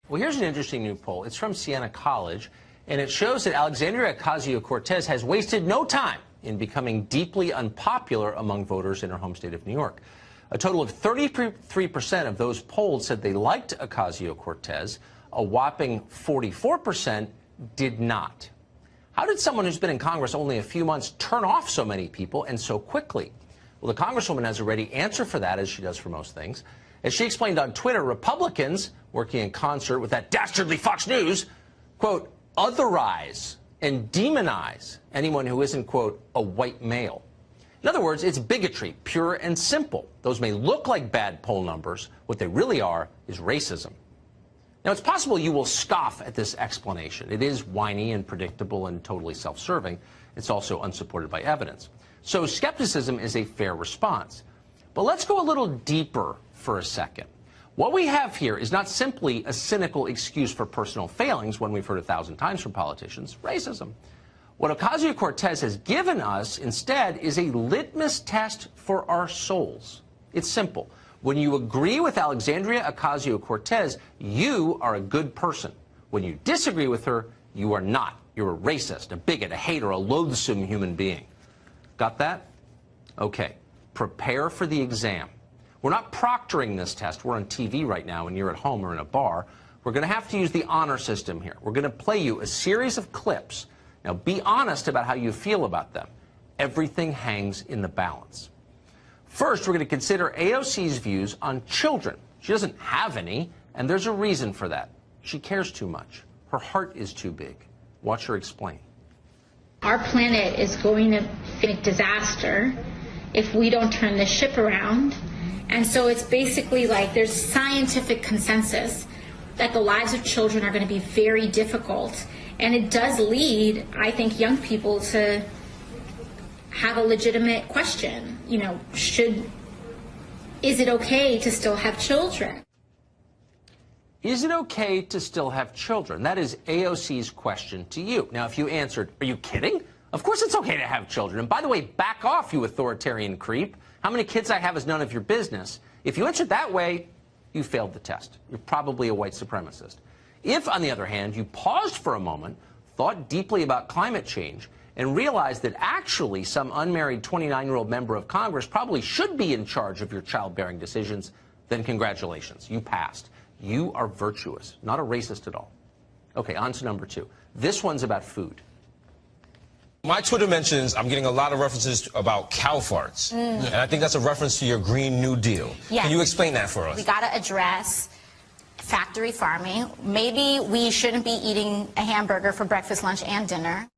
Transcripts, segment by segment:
Well, here's an interesting new poll. It's from Siena College, and it shows that Alexandria Ocasio-Cortez has wasted no time in becoming deeply unpopular among voters in her home state of New York. A total of 33% of those polled said they liked Ocasio-Cortez. A whopping 44% did not. How did someone who's been in Congress only a few months turn off so many people and so quickly? Well, the Congresswoman has a ready answer for that, as she does for most things. As she explained on Twitter, Republicans, working in concert with that dastardly Fox News, quote, otherize and demonize anyone who isn't, quote, a white male. In other words, it's bigotry, pure and simple. Those may look like bad poll numbers. What they really are is racism. Now, it's possible you will scoff at this explanation. It is whiny and predictable and totally self-serving. It's also unsupported by evidence. So skepticism is a fair response. But let's go a little deeper for a second. What we have here is not simply a cynical excuse for personal failings, one we've heard 1,000 times from politicians, racism. What Ocasio-Cortez has given us instead is a litmus test for our souls. It's simple. When you agree with Alexandria Ocasio-Cortez, you are a good person. When you disagree with her, you are not. You're a racist, a bigot, a hater, a loathsome human being. Got that? Okay. Prepare for the exam. We're not proctoring this test. We're on TV right now and you're at home or in a bar. We're going to have to use the honor system here. We're going to play you a series of clips. Now, be honest about how you feel about them. Everything hangs in the balance. First, we're going to consider AOC's views on children. She doesn't have any, and there's a reason for that. She cares too much. Her heart is too big. Watch her explain. Our planet is going to be a disaster if we don't turn this ship around. And so it's basically like there's scientific consensus that the lives of children are going to be very difficult. And it does lead, I think, young people to have a legitimate question. You know, is it okay to still have children? Is it okay to still have children? That is AOC's question to you. Now, if you answered, are you kidding? Of course it's okay to have children. And by the way, back off, you authoritarian creep. How many kids I have is none of your business. If you answered that way, you failed the test. You're probably a white supremacist. If, on the other hand, you paused for a moment, thought deeply about climate change, and realized that actually some unmarried 29-year-old member of Congress probably should be in charge of your childbearing decisions, then congratulations. You passed. You are virtuous, not a racist at all. Okay, on to number two. This one's about food. My Twitter mentions I'm getting a lot of references about cow farts. And I think that's a reference to your Green New Deal. Yeah. Can you explain that for us? We got to address factory farming. Maybe we shouldn't be eating a hamburger for breakfast, lunch, and dinner.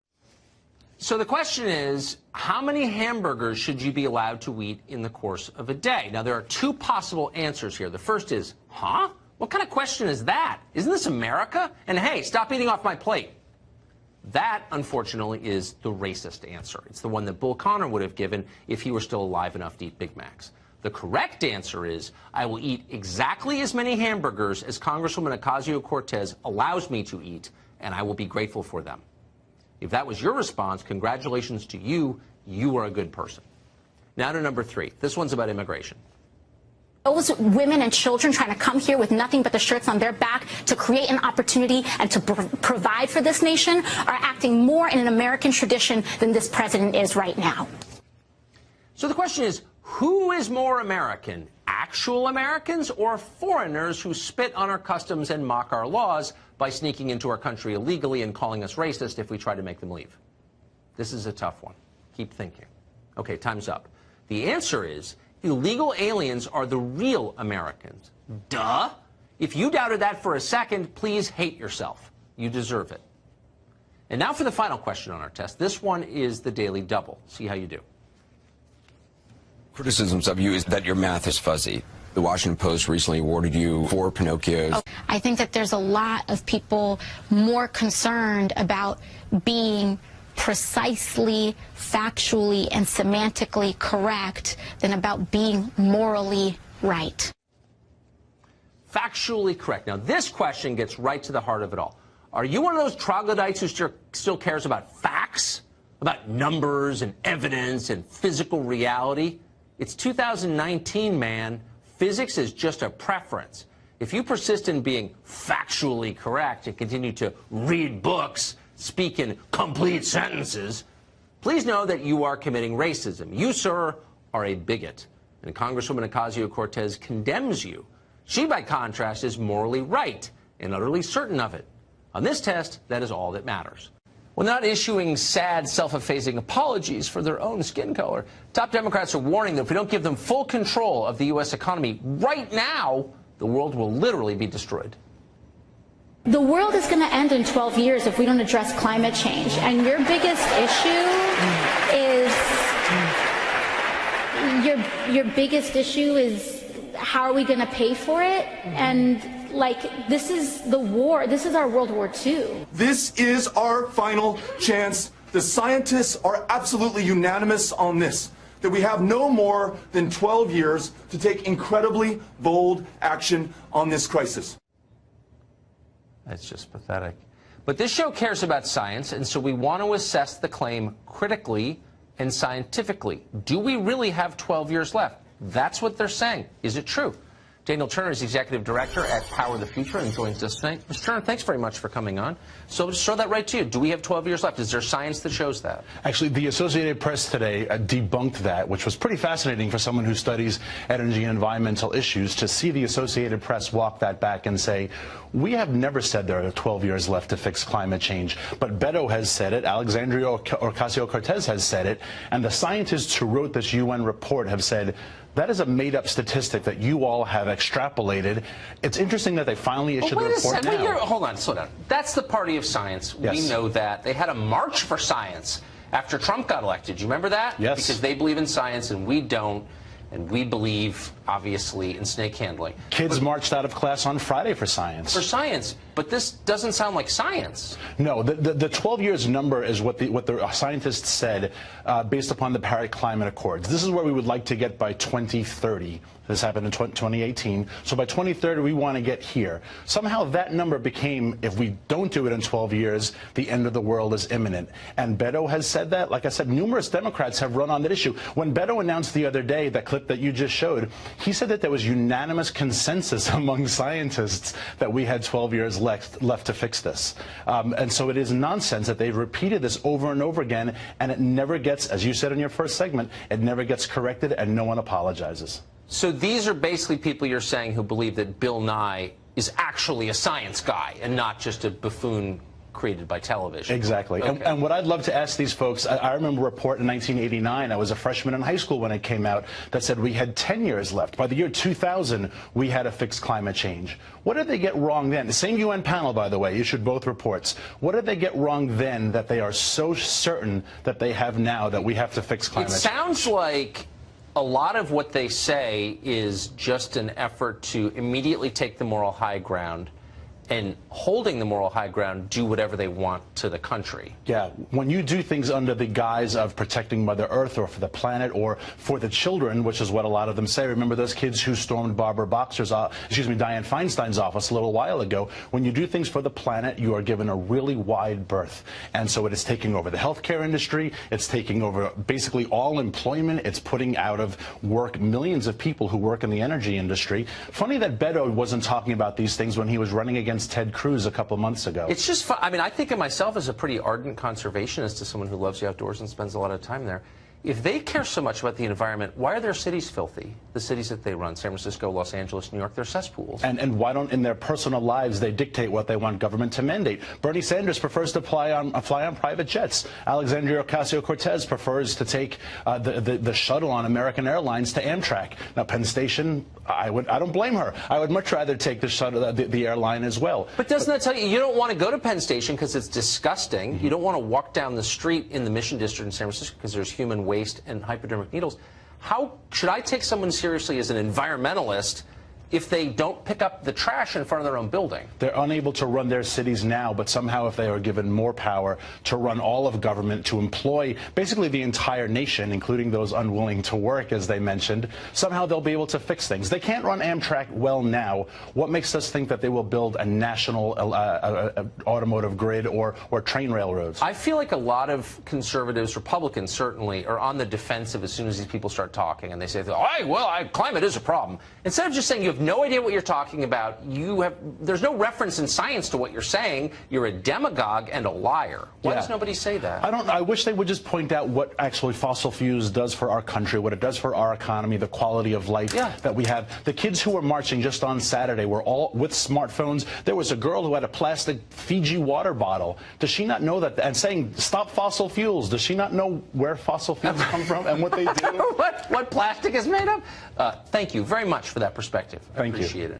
So the question is, how many hamburgers should you be allowed to eat in the course of a day? Now, there are two possible answers here. The first is, huh? What kind of question is that? Isn't this America? And hey, stop eating off my plate. That, unfortunately, is the racist answer. It's the one that Bull Connor would have given if he were still alive enough to eat Big Macs. The correct answer is, I will eat exactly as many hamburgers as Congresswoman Ocasio-Cortez allows me to eat, and I will be grateful for them. If that was your response, congratulations to you. You are a good person. Now to number three. This one's about immigration. Those women and children trying to come here with nothing but the shirts on their back to create an opportunity and to provide for this nation are acting more in an American tradition than this president is right now. So the question is, who is more American? Actual Americans or foreigners who spit on our customs and mock our laws by sneaking into our country illegally and calling us racist if we try to make them leave? This is a tough one. Keep thinking. Okay, time's up. The answer is illegal aliens are the real Americans. Duh. If you doubted that for a second, please hate yourself. You deserve it. And now for the final question on our test. This one is the Daily Double. See how you do. Criticisms of you is that your math is fuzzy. The Washington Post recently awarded you 4 Pinocchios. I think that there's a lot of people more concerned about being precisely, factually, and semantically correct than about being morally right. Factually correct. Now, this question gets right to the heart of it all. Are you one of those troglodytes who still cares about facts, about numbers and evidence and physical reality? It's 2019, man. Physics is just a preference. if you persist in being factually correct and continue to read books, speak in complete sentences, please know that you are committing racism. You, sir, are a bigot. And Congresswoman Ocasio-Cortez condemns you. She, by contrast, is morally right and utterly certain of it. On this test, that is all that matters. Well, not issuing sad, self-effacing apologies for their own skin color, top Democrats are warning that if we don't give them full control of the U.S. economy right now, the world will literally be destroyed. The world is going to end in 12 years if we don't address climate change. And your biggest issue is how are we going to pay for it? And like, this is the war. This is our World War II. This is our final chance. The scientists are absolutely unanimous on this, that we have no more than 12 years to take incredibly bold action on this crisis. That's just pathetic. But this show cares about science, and so we want to assess the claim critically and scientifically. Do we really have 12 years left? That's what they're saying. Is it true? Daniel Turner is Executive Director at Power the Future and joins us tonight. Mr. Turner, thanks very much for coming on. So just throw that right to you. Do we have 12 years left? Is there science that shows that? Actually, the Associated Press today debunked that, which was pretty fascinating for someone who studies energy and environmental issues, to see the Associated Press walk that back and say, we have never said there are 12 years left to fix climate change. But Beto has said it, Alexandria Ocasio-Cortez has said it, and the scientists who wrote this UN report have said, that is a made-up statistic that you all have extrapolated. It's interesting that they finally issued the report now. Hold on, slow down. That's the party of science. Yes. We know that. They had a march for science after Trump got elected. Do you remember that? Yes. Because they believe in science and we don't. And we believe, obviously, in snake handling. Kids marched out of class on Friday for science. For science. But this doesn't sound like science. No, the 12 years number is what the scientists said based upon the Paris Climate Accords. This is where we would like to get by 2030. This happened in 2018. So by 2030, we want to get here. Somehow that number became, if we don't do it in 12 years, the end of the world is imminent. And Beto has said that. Like I said, numerous Democrats have run on that issue. When Beto announced the other day, that clip that you just showed, he said that there was unanimous consensus among scientists that we had 12 years left to fix this. And so it is nonsense that they've repeated this over and over again, and it never gets, as you said in your first segment, it never gets corrected and no one apologizes. So these are basically people you're saying who believe that Bill Nye is actually a science guy and not just a buffoon created by television. Exactly. Okay. And what I'd love to ask these folks, I remember a report in 1989, I was a freshman in high school when it came out, that said we had 10 years left. By the year 2000, we had to fix climate change. What did they get wrong then? The same UN panel, by the way, issued both reports. What did they get wrong then that they are so certain that they have now that we have to fix climate change? It sounds like a lot of what they say is just an effort to immediately take the moral high ground and, holding the moral high ground, do whatever they want to the country. Yeah, when you do things under the guise of protecting Mother Earth or for the planet or for the children, which is what a lot of them say. Remember those kids who stormed Dianne Feinstein's office a little while ago? When you do things for the planet, you are given a really wide berth. And so it is taking over the healthcare industry. It's taking over basically all employment. It's putting out of work millions of people who work in the energy industry. Funny that Beto wasn't talking about these things when he was running against Ted Cruz a couple months ago. It's just fun. I mean, I think of myself as a pretty ardent conservationist, as someone who loves the outdoors and spends a lot of time there. If they care so much about the environment, why are their cities filthy? The cities that they run, San Francisco, Los Angeles, New York, they're cesspools. And why don't, in their personal lives, they dictate what they want government to mandate? Bernie Sanders prefers to fly on private jets. Alexandria Ocasio-Cortez prefers to take the shuttle on American Airlines to Amtrak. Now, Penn Station, I don't blame her. I would much rather take the shuttle, the airline as well. But doesn't that tell you don't want to go to Penn Station because it's disgusting? Mm-hmm. You don't want to walk down the street in the Mission District in San Francisco because there's human waste and hypodermic needles. How should I take someone seriously as an environmentalist if they don't pick up the trash in front of their own building? They're unable to run their cities now, but somehow if they are given more power to run all of government, to employ basically the entire nation, including those unwilling to work, as they mentioned, somehow they'll be able to fix things. They can't run Amtrak well now. What makes us think that they will build a national automotive grid or train railroads? I feel like a lot of conservatives, Republicans certainly, are on the defensive as soon as these people start talking, and they say, climate is a problem. Instead of just saying you have have no idea what you're talking about. There's no reference in science to what you're saying. You're a demagogue and a liar. Why does nobody say that? I wish they would just point out what actually fossil fuels does for our country, what it does for our economy, the quality of life that we have. The kids who were marching just on Saturday were all with smartphones. There was a girl who had a plastic Fiji water bottle. Does she not know that? And saying, stop fossil fuels. Does she not know where fossil fuels come from and what they do? What plastic is made of? Thank you very much for that perspective. I appreciate it.